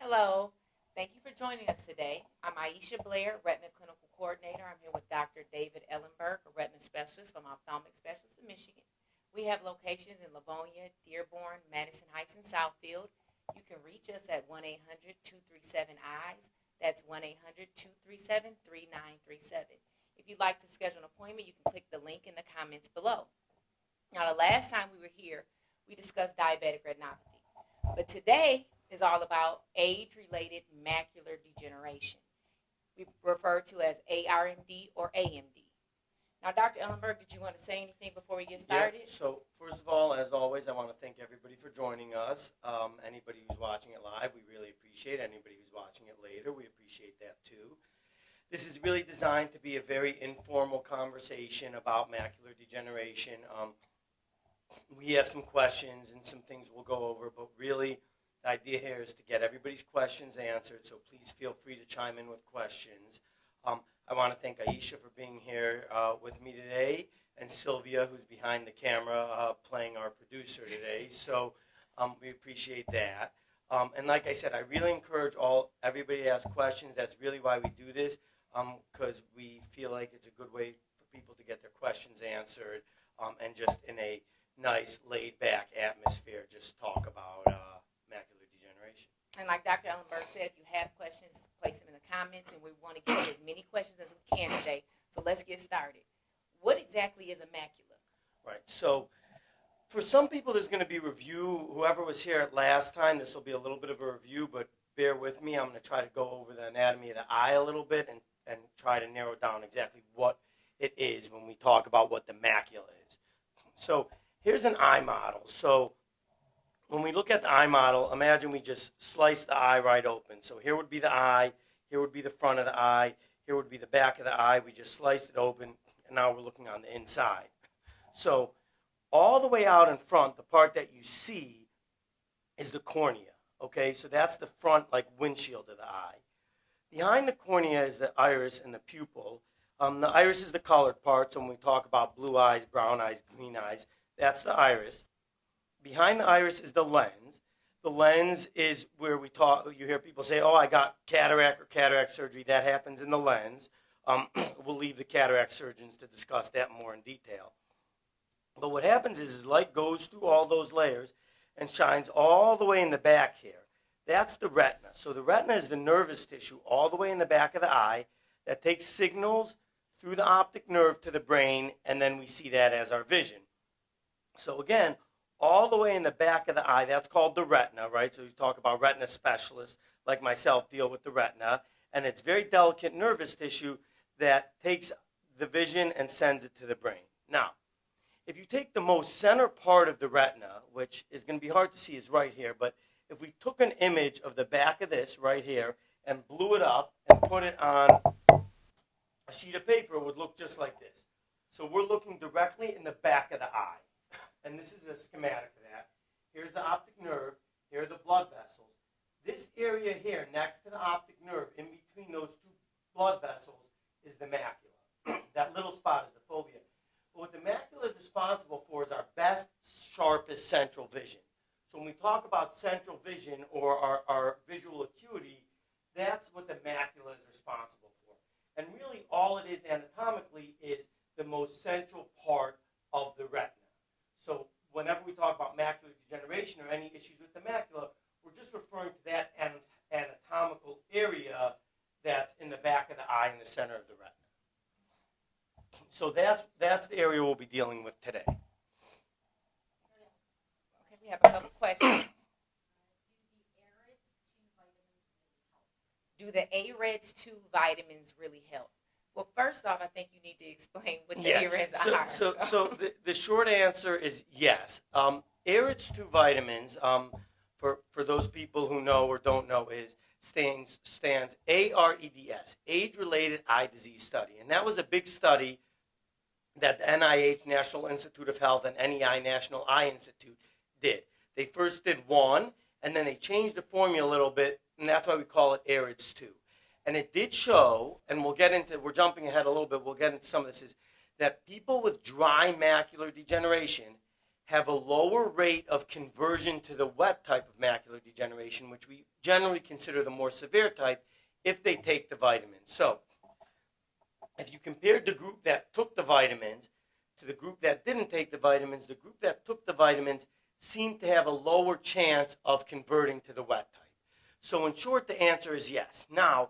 Hello. Thank you for joining us today. I'm Aisha Blair, Retina Clinical Coordinator. I'm here with Dr. David Ellenberg, a retina specialist from Ophthalmic Specialists in Michigan. We have locations in Livonia, Dearborn, Madison Heights, and Southfield. You can reach us at 1-800-237-EYES. That's 1-800-237-3937. If you'd like to schedule an appointment, you can click the link in the comments below. Now, the last time we were here, we discussed diabetic retinopathy. But today is all about age-related macular degeneration. We refer to as ARMD or AMD. Now, Dr. Ellenberg, did you want to say anything before we get started? Yeah, so first of all, as always, I want to thank everybody for joining us. Anybody who's watching it live, we really appreciate it. Anybody who's watching it later, we appreciate that too. This is really designed to be a very informal conversation about macular degeneration. We have some questions and some things we'll go over, but really the idea here is to get everybody's questions answered, so please feel free to chime in with questions. I want to thank Aisha for being here with me today, and Sylvia, who's behind the camera, playing our producer today. So we appreciate that. And like I said, I really encourage everybody to ask questions. That's really why we do this, because we feel like it's a good way for people to get their questions answered, and just in a nice, laid-back atmosphere, just talk about macular degeneration. And like Dr. Ellenberg said, if you have questions, place them in the comments, and we want to get to as many questions as we can today. So let's get started. What exactly is a macula? Right. So for some people, there's going to be review. Whoever was here last time, this will be a little bit of a review, but bear with me. I'm going to try to go over the anatomy of the eye a little bit and try to narrow down exactly what it is when we talk about what the macula is. So here's an eye model. So when we look at the eye model, imagine we just slice the eye right open. So here would be the eye, here would be the front of the eye, here would be the back of the eye. We just sliced it open, and now we're looking on the inside. So all the way out in front, the part that you see is the cornea. Okay, so that's the front, like, windshield of the eye. Behind the cornea is the iris and the pupil. The iris is the colored part, so when we talk about blue eyes, brown eyes, green eyes, that's the iris. Behind the iris is the lens. The lens is where you hear people say, oh, I got cataract or cataract surgery. That happens in the lens. We'll leave the cataract surgeons to discuss that more in detail. But what happens is light goes through all those layers and shines all the way in the back here. That's the retina. So the retina is the nervous tissue all the way in the back of the eye that takes signals through the optic nerve to the brain, and then we see that as our vision. So again, all the way in the back of the eye, that's called the retina, right? So you talk about retina specialists like myself deal with the retina, and it's very delicate nervous tissue that takes the vision and sends it to the brain. Now, if you take the most center part of the retina, which is going to be hard to see, is right here, but if we took an image of the back of this right here and blew it up and put it on a sheet of paper, it would look just like this. So we're looking directly in the back of the eye. And this is a schematic of that. Here's the optic nerve. Here are the blood vessels. This area here, next to the optic nerve, in between those two blood vessels, is the macula. That little spot is the fovea. But what the macula is responsible for is our best, sharpest central vision. So when we talk about central vision or our visual acuity, that's what the macula is responsible for. And really all it is anatomically is the most central part of the retina. So whenever we talk about macular degeneration or any issues with the macula, we're just referring to that anatomical area that's in the back of the eye in the center of the retina. So that's the area we'll be dealing with today. Okay, we have a couple questions. Do the AREDS 2 vitamins really help? Well, first off, I think you need to explain what the AREDS are. So the short answer is yes. AREDS 2 vitamins, for those people who know or don't know, stands AREDS, Age-Related Eye Disease Study. And that was a big study that the NIH, National Institute of Health, and NEI, National Eye Institute, did. They first did one, and then they changed the formula a little bit, and that's why we call it AREDS 2. And it did show, and we're jumping ahead a little bit, we'll get into some of this, is that people with dry macular degeneration have a lower rate of conversion to the wet type of macular degeneration, which we generally consider the more severe type, if they take the vitamins. So, if you compared the group that took the vitamins to the group that didn't take the vitamins, the group that took the vitamins seemed to have a lower chance of converting to the wet type. So in short, the answer is yes. Now,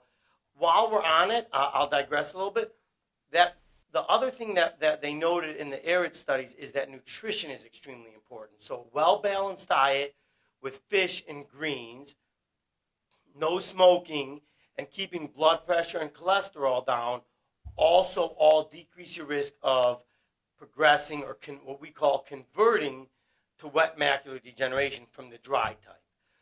while we're on it, I'll digress a little bit. That the other thing that they noted in the ARID studies is that nutrition is extremely important. So well-balanced diet with fish and greens, no smoking, and keeping blood pressure and cholesterol down also all decrease your risk of progressing or what we call converting to wet macular degeneration from the dry type.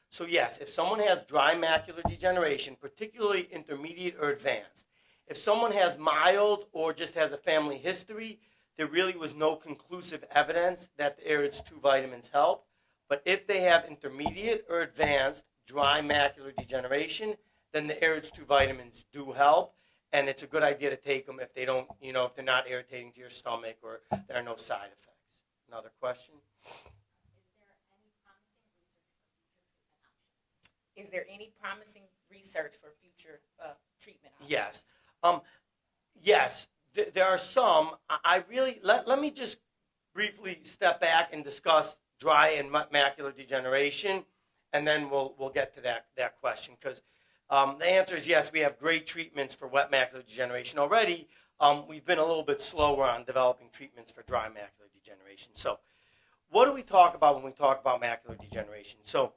So yes, if someone has dry macular degeneration, particularly intermediate or advanced, if someone has mild or just has a family history, there really was no conclusive evidence that the ARIDS 2 vitamins help. But if they have intermediate or advanced dry macular degeneration, then the ARIDS 2 vitamins do help. And it's a good idea to take them if they don't, if they're not irritating to your stomach or there are no side effects. Another question? Is there any promising research for future treatment options? Yes. Yes, there are some. I really, let me just briefly step back and discuss dry and macular degeneration, and then we'll get to that question, because the answer is yes, we have great treatments for wet macular degeneration already. We've been a little bit slower on developing treatments for dry macular degeneration. So what do we talk about when we talk about macular degeneration? So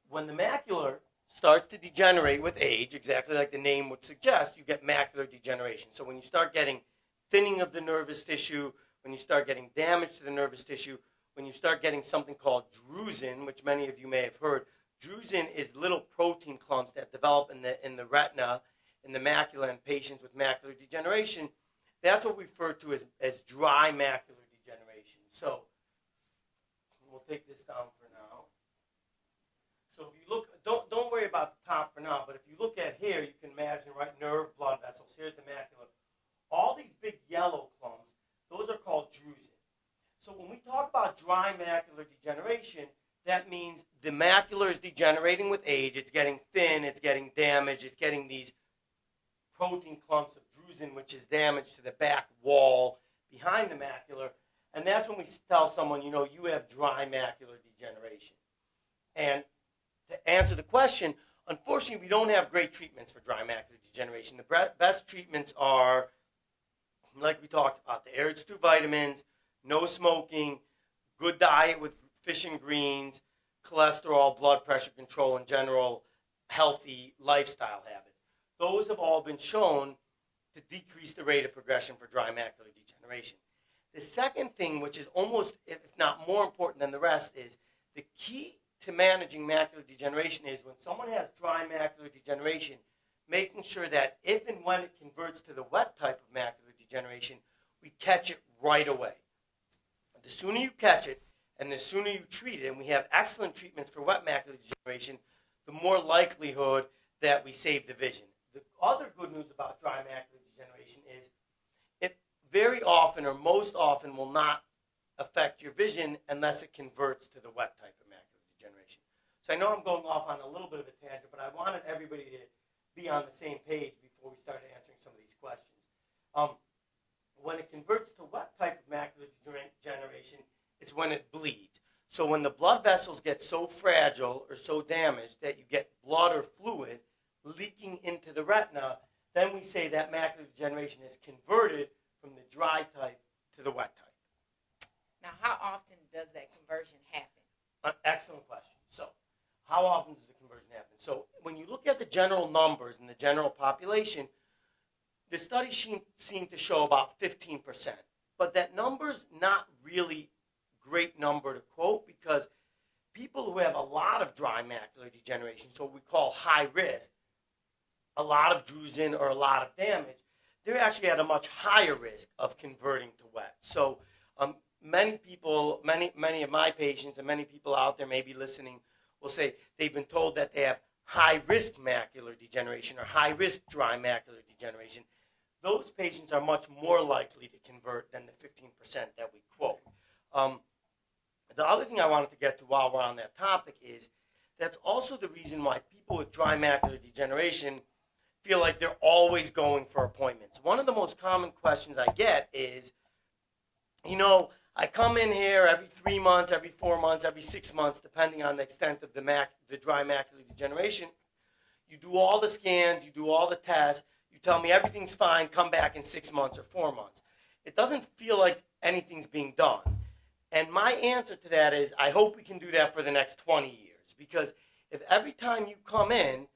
when the macula starts to degenerate with age, exactly like the name would suggest, you get macular degeneration. So when you start getting thinning of the nervous tissue, when you start getting damage to the nervous tissue, when you start getting something called drusen, which many of you may have heard. Drusen is little protein clumps that develop in the retina, in the macula in patients with macular degeneration. That's what we refer to as dry macular degeneration. So we'll take this down for now. So if you look, don't worry about the top for now, but if you look at here, you can imagine, right, nerve, blood vessels. Here's the macula. All these big yellow clumps, those are called drusen. So when we talk about dry macular degeneration, that means the macula is degenerating with age. It's getting thin. It's getting damaged. It's getting these protein clumps of drusen, which is damage to the back wall behind the macula. And that's when we tell someone, you have dry macular degeneration. And to answer the question, unfortunately, we don't have great treatments for dry macular degeneration. The best treatments are, like we talked about, the ARIDS 2 vitamins, no smoking, good diet with fish and greens, cholesterol, blood pressure control, and general healthy lifestyle habits. Those have all been shown to decrease the rate of progression for dry macular degeneration. The second thing, which is almost, if not more important than the rest, is the key to managing macular degeneration is when someone has dry macular degeneration, making sure that if and when it converts to the wet type of macular degeneration, we catch it right away. The sooner you catch it, and the sooner you treat it, and we have excellent treatments for wet macular degeneration, the more likelihood that we save the vision. The other good news about dry macular degeneration is it very often or most often will not affect your vision unless it converts to the wet type of macular degeneration. So I know I'm going off on a little bit of a tangent, but I wanted everybody to be on the same page before we start answering some of these questions. When it converts to wet type of macular degeneration, it's when it bleeds. So when the blood vessels get so fragile or so damaged that you get blood or fluid leaking into the retina, then we say that macular degeneration is converted from the dry type to the wet type. Now, how often does that conversion happen? Excellent question. So how often does the conversion happen? So when you look at the general numbers in the general population, the studies seem to show about 15%. But that number's not really great number to quote, because people who have a lot of dry macular degeneration, so what we call high risk, a lot of drusen or a lot of damage, they're actually at a much higher risk of converting to wet. So many people, many of my patients and many people out there may be listening will say they've been told that they have high risk macular degeneration or high risk dry macular degeneration. Those patients are much more likely to convert than the 15% that we quote. The other thing I wanted to get to while we're on that topic is that's also the reason why people with dry macular degeneration feel like they're always going for appointments. One of the most common questions I get is, I come in here every 3 months, every 4 months, every 6 months, depending on the extent of the dry macular degeneration. You do all the scans, you do all the tests, you tell me everything's fine, come back in 6 months or 4 months. It doesn't feel like anything's being done. And my answer to that is, I hope we can do that for the next 20 years. Because if every time you come in,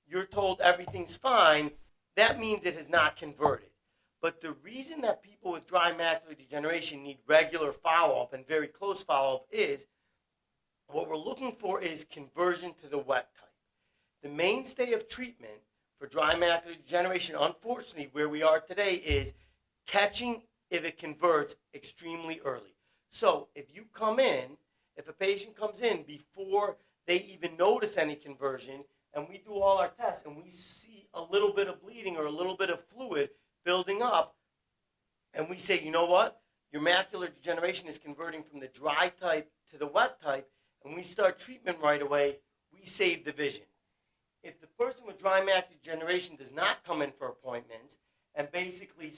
you're told everything's fine, that means it has not converted. But the reason that people with dry macular degeneration need regular follow-up and very close follow-up is what we're looking for is conversion to the wet type. The mainstay of treatment for dry macular degeneration, unfortunately, where we are today, is catching if it converts extremely early. So if a patient comes in before they even notice any conversion, and we do all our tests, and we see a little bit of bleeding or a little bit of fluid building up, and we say, you know what, your macular degeneration is converting from the dry type to the wet type, and we start treatment right away, we save the vision. If the person with dry macular degeneration does not come in for appointments, and basically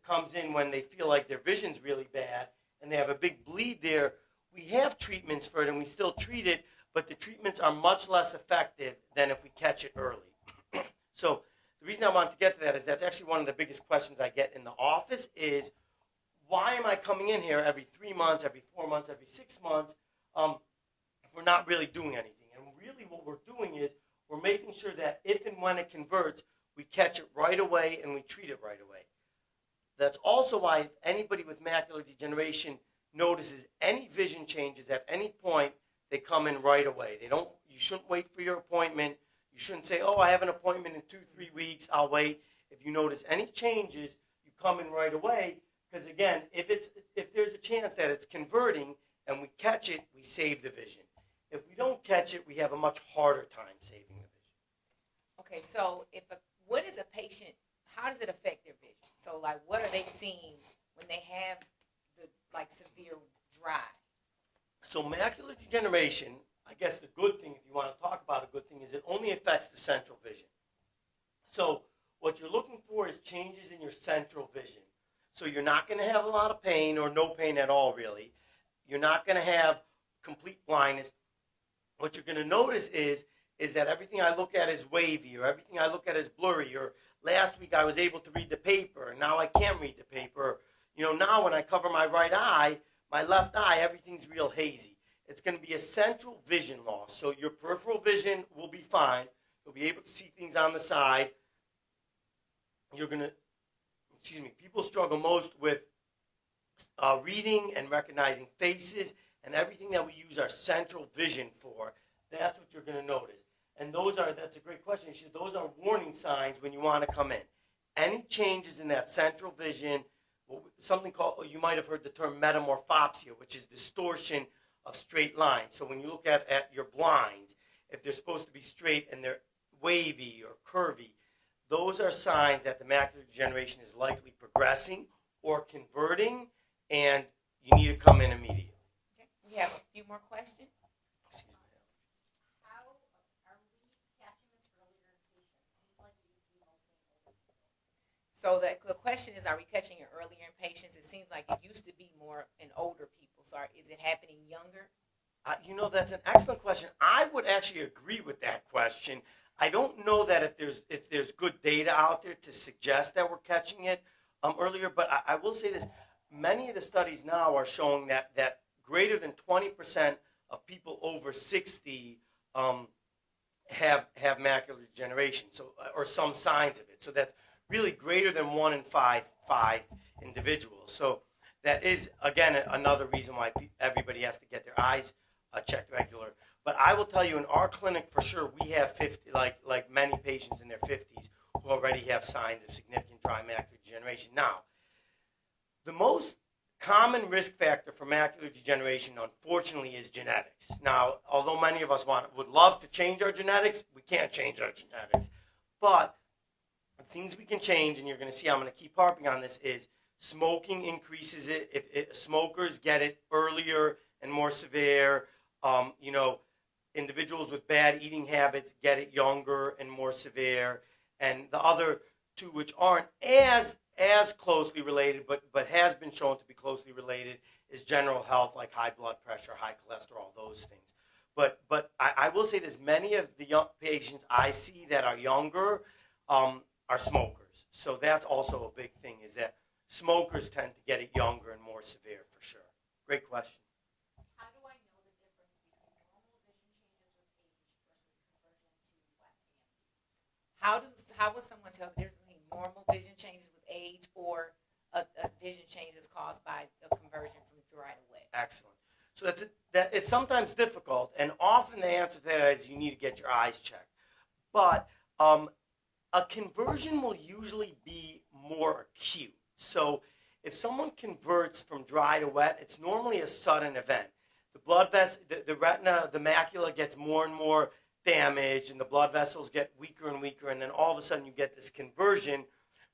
comes in when they feel like their vision's really bad, and they have a big bleed there, we have treatments for it, and we still treat it, but the treatments are much less effective than if we catch it early. So the reason I want to get to that is that's actually one of the biggest questions I get in the office is, why am I coming in here every 3 months, every 4 months, every 6 months, if we're not really doing anything? And really what we're doing is we're making sure that if and when it converts, we catch it right away and we treat it right away. That's also why if anybody with macular degeneration notices any vision changes at any point, they come in right away. You shouldn't wait for your appointment. You shouldn't say, oh, I have an appointment in 2-3 weeks, I'll wait. If you notice any changes, you come in right away. Because again, if there's a chance that it's converting and we catch it, we save the vision. If we don't catch it, we have a much harder time saving the vision. Okay, so what is a patient, how does it affect their vision? So what are they seeing when they have the severe dry? So macular degeneration, I guess the good thing, if you want to talk about a good thing, is it only affects the central vision. So what you're looking for is changes in your central vision. So you're not going to have a lot of pain or no pain at all, really. You're not going to have complete blindness. What you're going to notice is that everything I look at is wavy, or everything I look at is blurry, or last week I was able to read the paper, and now I can't read the paper. Now when I cover my right eye, my left eye, everything's real hazy. It's going to be a central vision loss. So your peripheral vision will be fine. You'll be able to see things on the side. People struggle most with reading and recognizing faces and everything that we use our central vision for. That's what you're going to notice. And that's a great question. Those are warning signs when you want to come in. Any changes in that central vision, something called, you might have heard the term metamorphopsia, which is distortion of straight lines. So when you look at your blinds, if they're supposed to be straight and they're wavy or curvy, those are signs that the macular degeneration is likely progressing or converting, and you need to come in immediately. Okay. We have a few more questions. Excuse me. How are we catching this earlier in patients? Seems like it used to be mostly in older people. So the question is, are we catching it earlier in patients? It seems like it used to be more in older people. So is it happening younger? That's an excellent question. I would actually agree with that question. I don't know that if there's good data out there to suggest that we're catching it earlier, but I will say this. Many of the studies now are showing that greater than 20% of people over 60 have macular degeneration, or some signs of it. So that's really greater than 1 in 5 individuals. So that is, again, another reason why everybody has to get their eyes checked regular. But I will tell you, in our clinic, for sure, we have 50, like many patients in their 50s who already have signs of significant dry macular degeneration. Now, the most common risk factor for macular degeneration, unfortunately, is genetics. Now, although many of us would love to change our genetics, we can't change our genetics. But the things we can change, and you're going to see I'm going to keep harping on this, is Smoking increases it. If smokers get it earlier and more severe. Individuals with bad eating habits get it younger and more severe. And the other two, which aren't as closely related, but has been shown to be closely related, is general health, like high blood pressure, high cholesterol, those things. But I will say this: many of the young patients I see that are younger are smokers. So that's also a big thing, is that smokers tend to get it younger and more severe for sure. Great question. How do I know the difference between normal vision changes with age versus conversion to wet AMD? How would someone tell the difference between normal vision changes with age or a vision change that's caused by a conversion from dry to wet? Excellent. So it's sometimes difficult, and often the answer to that is you need to get your eyes checked. But a conversion will usually be more acute. So if someone converts from dry to wet, it's normally a sudden event. The blood vessel, the retina, the macula gets more and more damaged, and the blood vessels get weaker and weaker, and then all of a sudden you get this conversion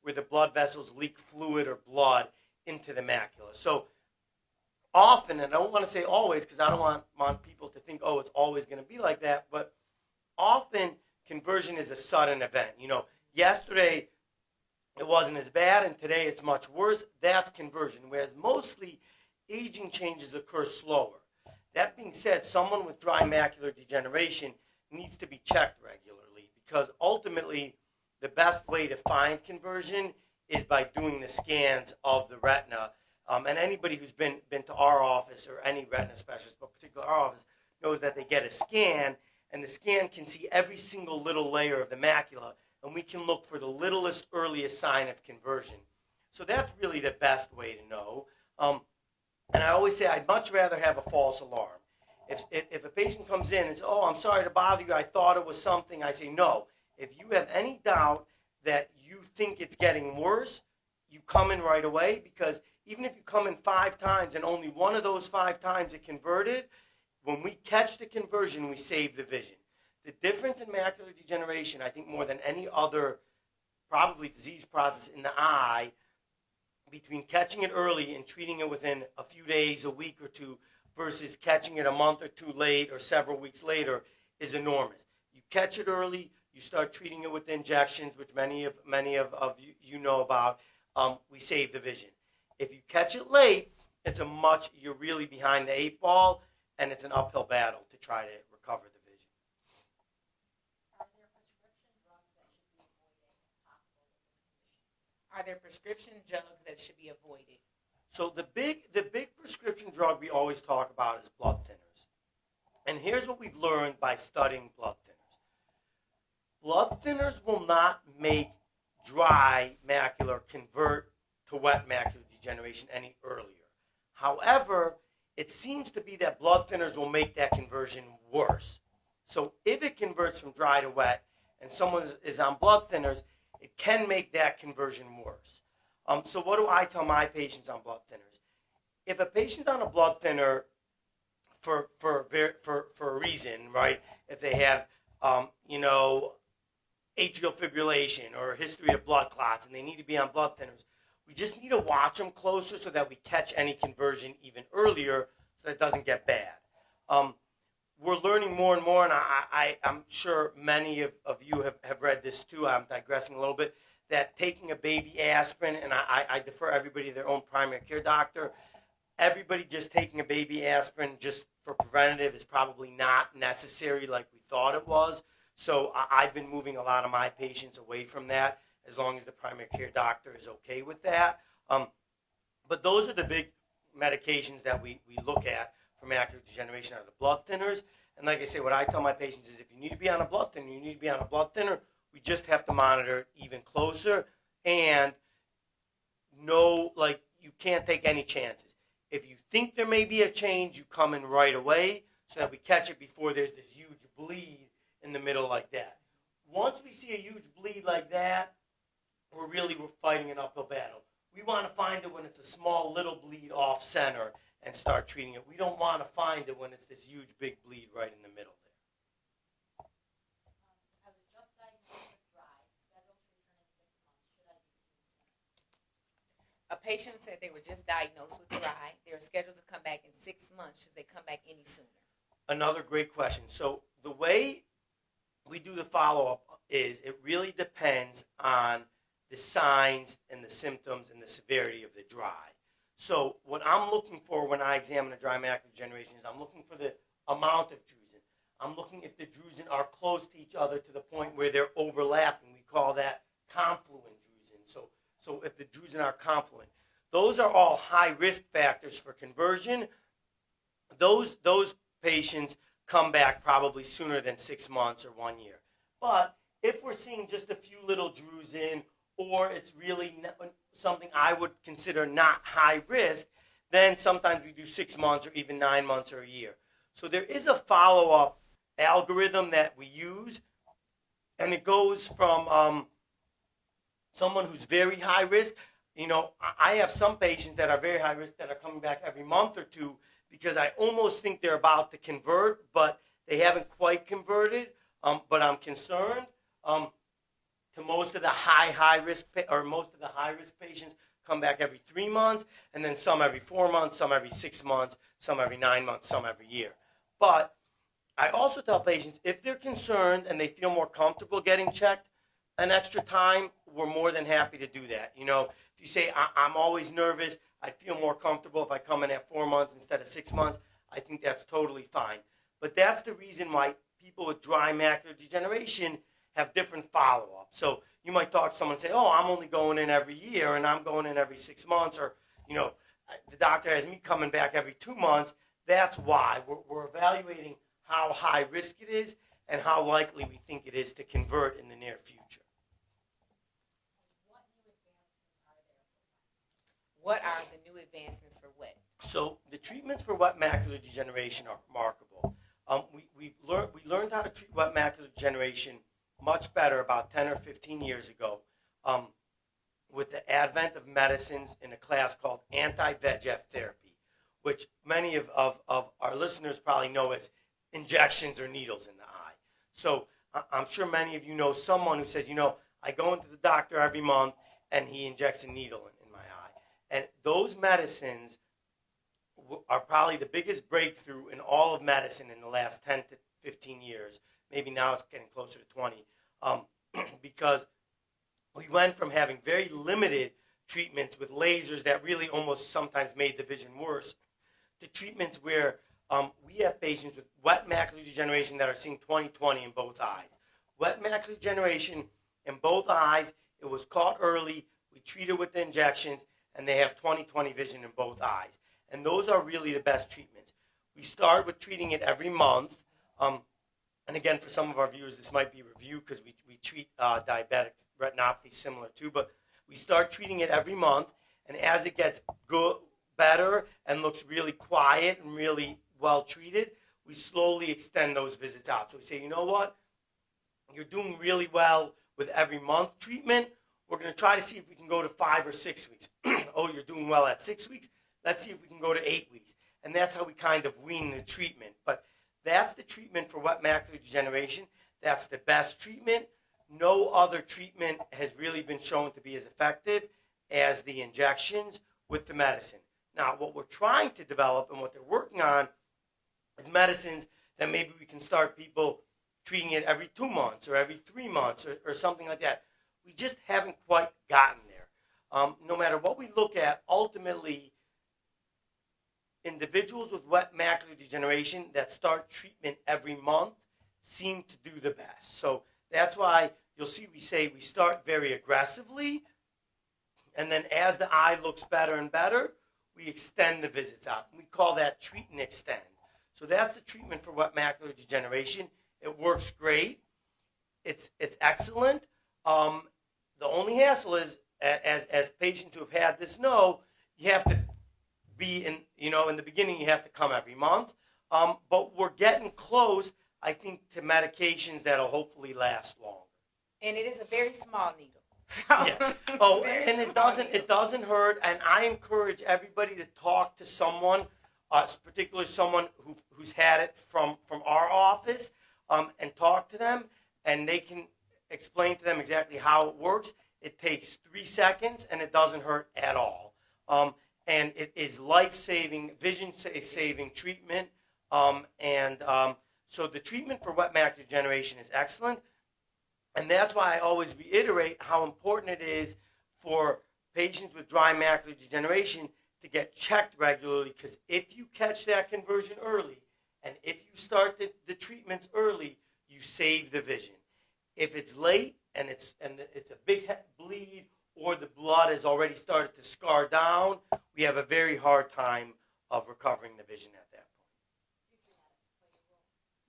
where the blood vessels leak fluid or blood into the macula. So often, and I don't want to say always because I don't want people to think, oh, it's always going to be like that, but often conversion is a sudden event. Yesterday it wasn't as bad, and today it's much worse. That's conversion, whereas mostly aging changes occur slower. That being said, someone with dry macular degeneration needs to be checked regularly, because ultimately the best way to find conversion is by doing the scans of the retina. And anybody who's been to our office, or any retina specialist, but particularly our office, knows that they get a scan, and the scan can see every single little layer of the macula, and we can look for the littlest, earliest sign of conversion. So that's really the best way to know. And I always say I'd much rather have a false alarm. If a patient comes in and says, oh, I'm sorry to bother you, I thought it was something, I say, no. If you have any doubt that you think it's getting worse, you come in right away, because even if you come in 5 times and only one of those 5 times it converted, when we catch the conversion, we save the vision. The difference in macular degeneration, I think more than any other probably disease process in the eye, between catching it early and treating it within a few days, a week or two, versus catching it a month or two late or several weeks later, is enormous. You catch it early, you start treating it with injections, which many of you know about, we save the vision. If you catch it late, you're really behind the 8 ball, and it's an uphill battle to try to recover the vision. Are there prescription drugs that should be avoided? So the big prescription drug we always talk about is blood thinners. And here's what we've learned by studying blood thinners. Blood thinners will not make dry macular convert to wet macular degeneration any earlier. However, it seems to be that blood thinners will make that conversion worse. So if it converts from dry to wet and someone is on blood thinners, it can make that conversion worse. So what do I tell my patients on blood thinners? If a patient's on a blood thinner for a reason, right? If they have, atrial fibrillation or a history of blood clots and they need to be on blood thinners, we just need to watch them closer so that we catch any conversion even earlier so that it doesn't get bad. We're learning more and more, and I'm sure many of you have read this too. I'm digressing a little bit, that taking a baby aspirin, and I defer everybody to their own primary care doctor. Everybody just taking a baby aspirin just for preventative is probably not necessary like we thought it was. So I've been moving a lot of my patients away from that, as long as the primary care doctor is okay with that. But those are the big medications that we look at for macular degeneration, are the blood thinners. And like I say, what I tell my patients is if you need to be on a blood thinner, you need to be on a blood thinner. We just have to monitor it even closer. And you can't take any chances. If you think there may be a change, you come in right away so that we catch it before there's this huge bleed in the middle like that. Once we see a huge bleed like that, we're fighting an uphill battle. We want to find it when it's a small little bleed off center and start treating it. We don't want to find it when it's this huge big bleed right in the middle there. I was just diagnosed with dry, scheduled to return in 6 months. Should I be seen sooner? A patient said they were just diagnosed with dry. They were scheduled to come back in 6 months. Should they come back any sooner? Another great question. So the way we do the follow-up is it really depends on the signs and the symptoms and the severity of the dry. So what I'm looking for when I examine a dry macular degeneration is I'm looking for the amount of drusen. I'm looking if the drusen are close to each other to the point where they're overlapping. We call that confluent drusen. So if the drusen are confluent. Those are all high risk factors for conversion. Those patients come back probably sooner than 6 months or 1 year. But if we're seeing just a few little drusen, or it's really something I would consider not high risk, then sometimes we do 6 months or even 9 months or a year. So there is a follow-up algorithm that we use, and it goes from someone who's very high risk. You know, I have some patients that are very high risk that are coming back every month or two because I almost think they're about to convert, but they haven't quite converted. But I'm concerned. To most of the high risk patients come back every 3 months, and then some every 4 months, some every 6 months, some every 9 months, some every year. But I also tell patients if they're concerned and they feel more comfortable getting checked an extra time, we're more than happy to do that. You know, if you say I'm always nervous, I feel more comfortable if I come in at 4 months instead of 6 months, I think that's totally fine. But that's the reason why people with dry macular degeneration have different follow-ups. So you might talk to someone and say, oh, I'm only going in every year and I'm going in every 6 months, or, you know, the doctor has me coming back every 2 months. That's why we're evaluating how high risk it is and how likely we think it is to convert in the near future. What are the new advancements for wet? So the treatments for wet macular degeneration are remarkable. We learned how to treat wet macular degeneration much better about 10 or 15 years ago with the advent of medicines in a class called anti-VEGF therapy, which many of our listeners probably know as injections or needles in the eye. So I'm sure many of you know someone who says, you know, I go into the doctor every month and he injects a needle in my eye. And those medicines are probably the biggest breakthrough in all of medicine in the last 10 to 15 years. Maybe now it's getting closer to 20, because we went from having very limited treatments with lasers that really almost sometimes made the vision worse to treatments where we have patients with wet macular degeneration that are seeing 20/20 in both eyes. Wet macular degeneration in both eyes, it was caught early, we treat it with the injections, and they have 20/20 vision in both eyes. And those are really the best treatments. We start with treating it every month. And again, for some of our viewers, this might be a review because we treat diabetic retinopathy similar too. But we start treating it every month. And as it gets better and looks really quiet and really well treated, we slowly extend those visits out. So we say, you know what? You're doing really well with every month treatment. We're going to try to see if we can go to 5 or 6 weeks. Oh, you're doing well at 6 weeks? Let's see if we can go to 8 weeks. And that's how we kind of wean the treatment. But that's the treatment for wet macular degeneration. That's the best treatment. No other treatment has really been shown to be as effective as the injections with the medicine. Now, what we're trying to develop and what they're working on is medicines that maybe we can start people treating it every 2 months or every 3 months or something like that. We just haven't quite gotten there. No matter what we look at, ultimately, individuals with wet macular degeneration that start treatment every month seem to do the best. So that's why you'll see we say we start very aggressively, and then as the eye looks better and better, we extend the visits out. We call that treat and extend. So that's the treatment for wet macular degeneration. It works great. It's excellent. The only hassle is, as patients who have had this know, you have to be in the beginning you have to come every month. But we're getting close, I think, to medications that'll hopefully last longer. And it is a very small needle. Yeah. Oh, and it doesn't hurt. And I encourage everybody to talk to someone, particularly someone who's had it from our office, and talk to them, and they can explain to them exactly how it works. It takes 3 seconds, and it doesn't hurt at all. And it is life-saving, vision-saving treatment. So the treatment for wet macular degeneration is excellent. And that's why I always reiterate how important it is for patients with dry macular degeneration to get checked regularly, because if you catch that conversion early and if you start the treatments early, you save the vision. If it's late and it's a big bleed, or the blood has already started to scar down, we have a very hard time of recovering the vision at that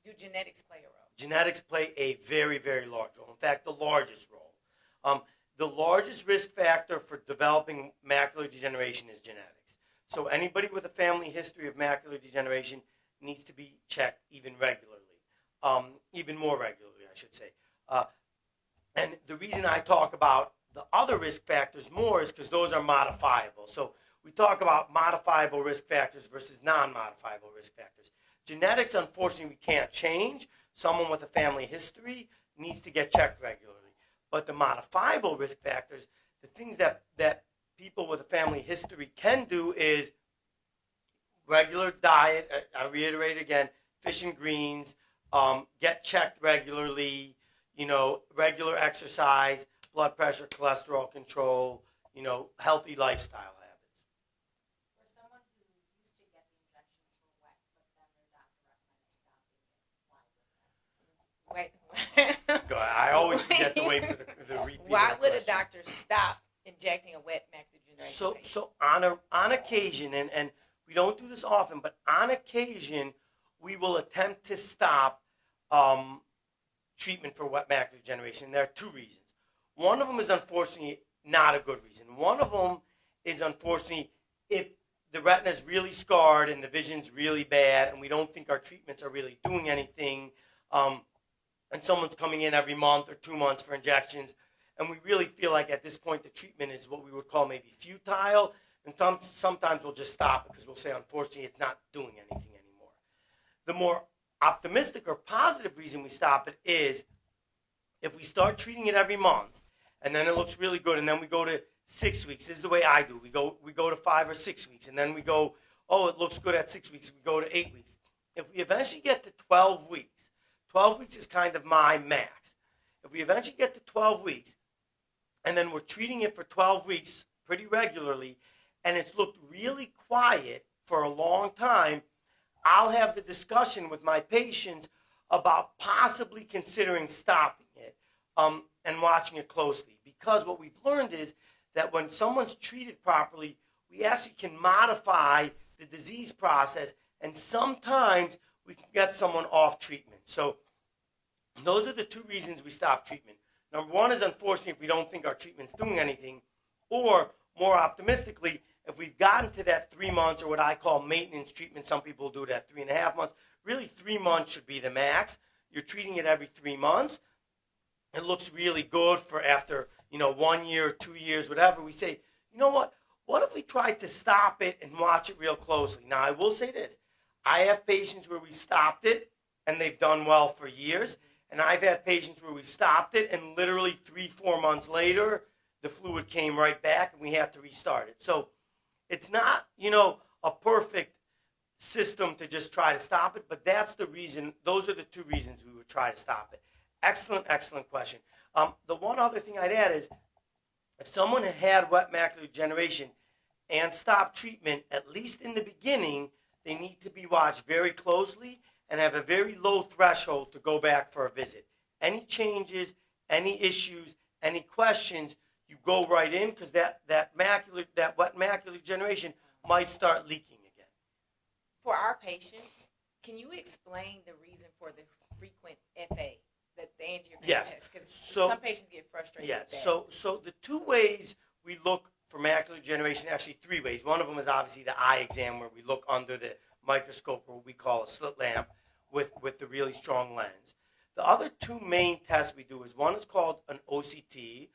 point. Do genetics play a role? Genetics play a very, very large role. In fact, the largest role. The largest risk factor for developing macular degeneration is genetics. So anybody with a family history of macular degeneration needs to be checked even regularly, even more regularly, I should say. And the reason I talk about the other risk factors more is because those are modifiable. So we talk about modifiable risk factors versus non-modifiable risk factors. Genetics, unfortunately, we can't change. Someone with a family history needs to get checked regularly. But the modifiable risk factors, the things that people with a family history can do is regular diet, I reiterate again, fish and greens, get checked regularly, regular exercise, blood pressure, cholesterol control, healthy lifestyle habits. For someone who used to get the injections for wet, but then their doctor recommended stopping it, why was that? Wait. Go ahead. I always forget to wait for the repeat. Why of the would a question. doctor stop injecting a wet macular degeneration patient? So on occasion, and we don't do this often, but on occasion, we will attempt to stop treatment for wet macular degeneration. There are two reasons. One of them is unfortunately not a good reason. One of them is unfortunately if the retina is really scarred and the vision's really bad and we don't think our treatments are really doing anything, and someone's coming in every month or 2 months for injections, and we really feel like at this point the treatment is what we would call maybe futile, and sometimes we'll just stop it because we'll say, unfortunately, it's not doing anything anymore. The more optimistic or positive reason we stop it is if we start treating it every month, and then it looks really good, and then we go to 6 weeks. This is the way I do. We go to 5 or 6 weeks, and then we go, oh, it looks good at 6 weeks. We go to 8 weeks. If we eventually get to 12 weeks, 12 weeks is kind of my max. If we eventually get to 12 weeks, and then we're treating it for 12 weeks pretty regularly, and it's looked really quiet for a long time, I'll have the discussion with my patients about possibly considering stopping it and watching it closely. Because what we've learned is that when someone's treated properly, we actually can modify the disease process, and sometimes we can get someone off treatment. So those are the two reasons we stop treatment. Number one is, unfortunately, if we don't think our treatment's doing anything, or more optimistically, if we've gotten to that 3 months, or what I call maintenance treatment, some people do it at 3.5 months. Really, 3 months should be the max. You're treating it every 3 months. It looks really good for after 1 year, 2 years, whatever. We say, you know what? What if we tried to stop it and watch it real closely? Now, I will say this. I have patients where we stopped it, and they've done well for years. And I've had patients where we stopped it, and literally 3-4 months later, the fluid came right back, and we had to restart it. So it's not, a perfect system to just try to stop it, but that's the reason. Those are the two reasons we would try to stop it. Excellent, excellent question. The one other thing I'd add is if someone had wet macular degeneration and stopped treatment, at least in the beginning, they need to be watched very closely and have a very low threshold to go back for a visit. Any changes, any issues, any questions, you go right in because that wet macular degeneration might start leaking again. For our patients, can you explain the reason for the frequent FA, the angiogram Yes. test? Because So- some patients get frustrated Yeah, with that. so the two ways we look for macular degeneration, actually 3 ways. One of them is obviously the eye exam where we look under the microscope, or what we call a slit lamp with the really strong lens. The other two main tests we do is one is called an OCT,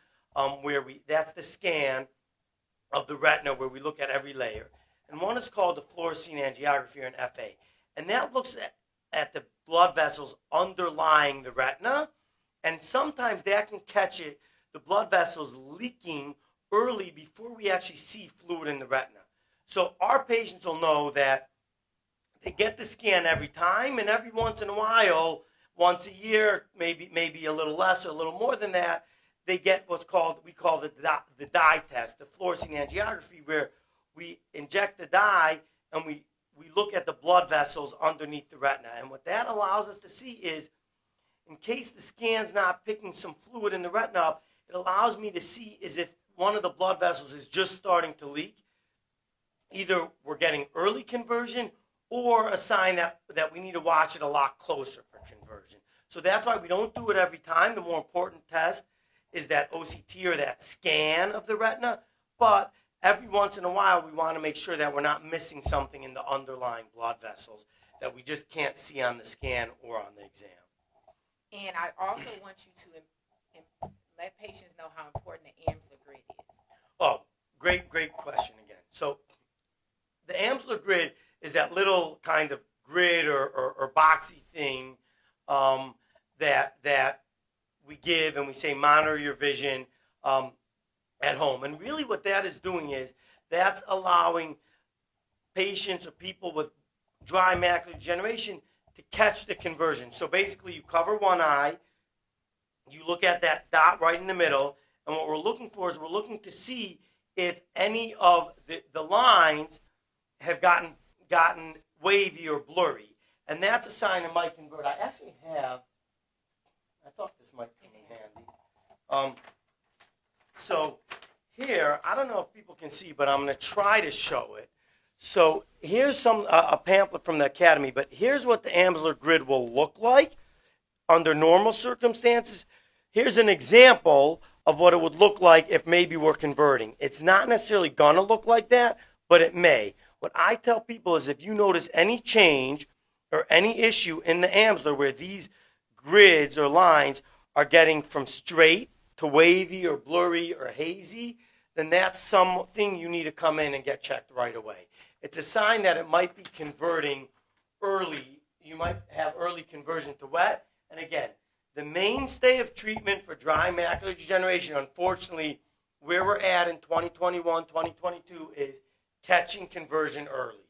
where that's the scan of the retina where we look at every layer. And one is called the fluorescein angiography, or an FA. And that looks at the blood vessels underlying the retina. And sometimes that can catch the blood vessels leaking early before we actually see fluid in the retina. So our patients will know that they get the scan every time, and every once in a while, once a year, maybe a little less or a little more than that, they get what's called, we call the dye test, the fluorescein angiography, where we inject the dye and we look at the blood vessels underneath the retina. And what that allows us to see is, in case the scan's not picking some fluid in the retina up, it allows me to see is if one of the blood vessels is just starting to leak. Either we're getting early conversion or a sign that we need to watch it a lot closer for conversion. So that's why we don't do it every time. The more important test is that OCT, or that scan of the retina. But every once in a while, we want to make sure that we're not missing something in the underlying blood vessels that we just can't see on the scan or on the exam. And I also want you to let patients know how important the Amsler grid is. Oh, great question again. So the Amsler grid is that little kind of grid or boxy thing that we give, and we say monitor your vision at home. And really what that is doing is that's allowing patients or people with dry macular degeneration to catch the conversion. So basically you cover one eye, you look at that dot right in the middle, and what we're looking for is we're looking to see if any of the lines have gotten wavy or blurry. And that's a sign it might convert. I actually have, I thought this might come in handy. So here, I don't know if people can see, but I'm going to try to show it. So here's a pamphlet from the Academy, but here's what the Amsler grid will look like under normal circumstances. Here's an example of what it would look like if maybe we're converting. It's not necessarily going to look like that, but it may. What I tell people is if you notice any change or any issue in the Amsler where these grids or lines are getting from straight to wavy or blurry or hazy, then that's something you need to come in and get checked right away. It's a sign that it might be converting early. You might have early conversion to wet. And again, the mainstay of treatment for dry macular degeneration, unfortunately, where we're at in 2021, 2022, is catching conversion early.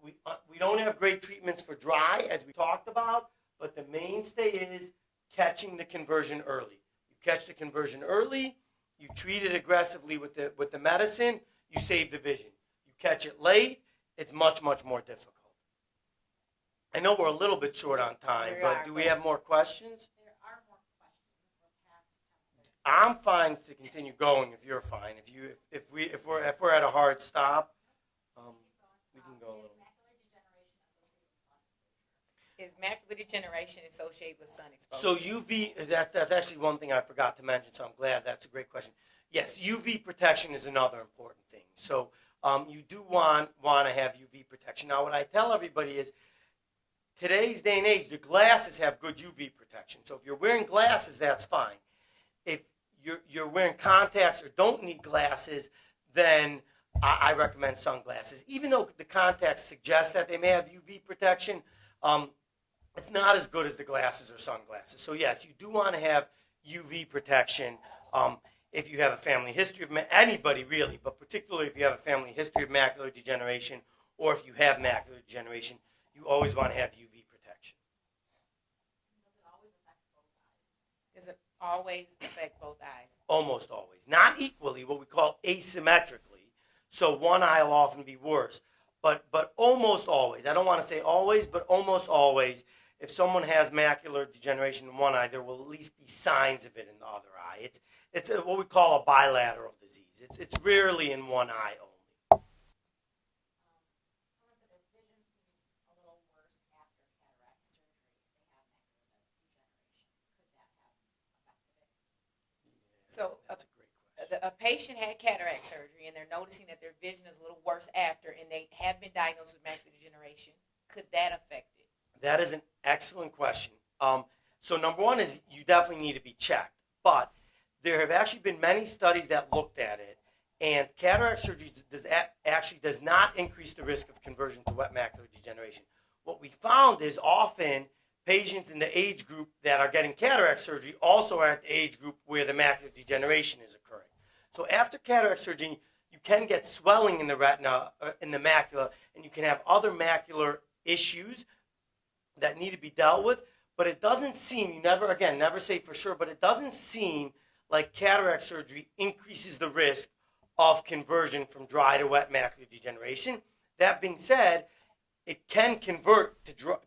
We don't have great treatments for dry, as we talked about, but the mainstay is catching the conversion early. You catch the conversion early, you treat it aggressively with the medicine, you save the vision. You catch it late, it's much, much more difficult. I know we're a little bit short on time, but do we have more questions? There are more questions. We're past 10:30. I'm fine to continue going if you're fine. If we're at a hard stop, we can go a little. Is macular degeneration associated with sun exposure? So UV, that's actually one thing I forgot to mention, so I'm glad. That's a great question. Yes, UV protection is another important thing. So you do want to have UV protection. Now, what I tell everybody is, today's day and age, the glasses have good UV protection. So if you're wearing glasses, that's fine. If you're wearing contacts or don't need glasses, then I recommend sunglasses. Even though the contacts suggest that they may have UV protection, it's not as good as the glasses or sunglasses. So yes, you do want to have UV protection if you have a family history of anybody really, but particularly if you have a family history of macular degeneration or if you have macular degeneration, you always want to have UV protection. Does it always affect both eyes? Almost always. Not equally, what we call asymmetrically. So one eye will often be worse. But almost always, I don't want to say always, but almost always, if someone has macular degeneration in one eye, there will at least be signs of it in the other eye. It's what we call a bilateral disease. It's rarely in one eye only. Some of the vision seems a little worse after cataract surgery if they have macular degeneration. Could that have affected it? So That's a great question. a patient had cataract surgery and they're noticing that their vision is a little worse after, and they have been diagnosed with macular degeneration. Could that affect it? That is an excellent question. So number one is you definitely need to be checked. But there have actually been many studies that looked at it, and cataract surgery does not increase the risk of conversion to wet macular degeneration. What we found is often patients in the age group that are getting cataract surgery also are at the age group where the macular degeneration is occurring. So after cataract surgery, you can get swelling in the retina, in the macula, and you can have other macular issues that need to be dealt with. But it doesn't seem, you never, again, never say for sure, but it doesn't seem like cataract surgery increases the risk of conversion from dry to wet macular degeneration. That being said, it can convert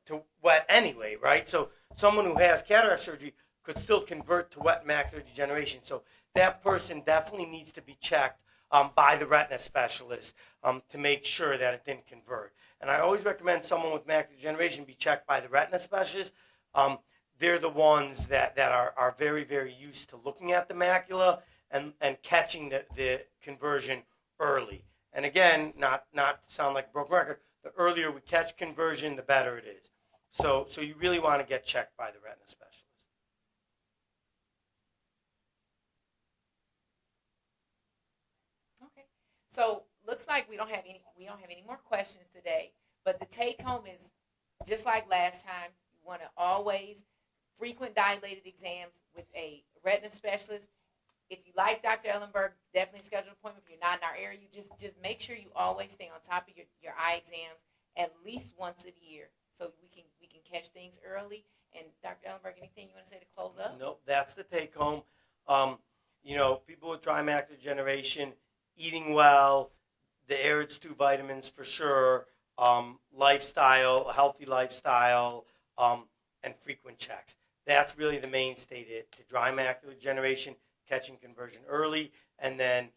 to wet anyway, right? So someone who has cataract surgery could still convert to wet macular degeneration. So that person definitely needs to be checked by the retina specialist to make sure that it didn't convert. And I always recommend someone with macular degeneration be checked by the retina specialist. They're the ones that are very, very used to looking at the macula and catching the conversion early. And again, not to sound like a broken record, the earlier we catch conversion, the better it is. So you really want to get checked by the retina specialist. Okay. So looks like we don't have any more questions today. But the take home is just like last time. You want to always frequent dilated exams with a retina specialist. If you like Dr. Ellenberg, definitely schedule an appointment. If you're not in our area, you just make sure you always stay on top of your eye exams at least once a year, so we can catch things early. And Dr. Ellenberg, anything you want to say to close up? Nope, that's the take home. People with dry macular degeneration, eating well, the AREDS2 vitamins for sure, lifestyle, a healthy lifestyle, and frequent checks. That's really the mainstay to dry macular degeneration, catching conversion early, and then,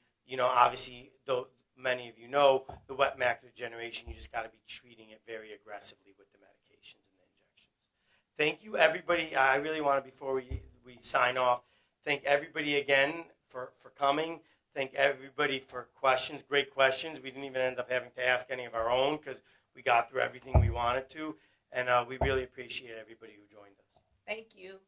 obviously, though many of you know, the wet macular degeneration, you just got to be treating it very aggressively with the medications and the injections. Thank you, everybody. I really want to, before we sign off, thank everybody again for coming. Thank everybody for questions, great questions. We didn't even end up having to ask any of our own because we got through everything we wanted to, and we really appreciate everybody who joined us. Thank you.